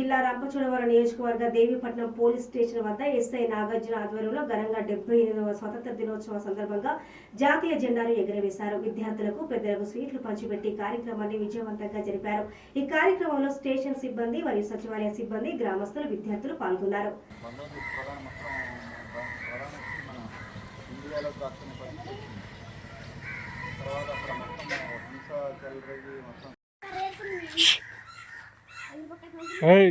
జిల్లా రంపచోడవరం నియోజకవర్గ Devipatnam police station వద్ద ఎస్ఐ నాగార్జున ఆధ్వర్యంలో ఘనంగా 78వ స్వతంత్ర దినోత్సవ సందర్భంగా జాతీయ జెండాను ఎగురవేశారు. విద్యార్థులకు పెద్దలకు స్వీట్లు పంచిపెట్టి కార్యక్రమాన్ని విజయవంతంగా జరిపారు. ఈ కార్యక్రమంలో స్టేషన్ సిబ్బంది మరియు సచివాలయ సిబ్బంది, గ్రామస్తులు, విద్యార్థులు పాల్గొన్నారు. Hey!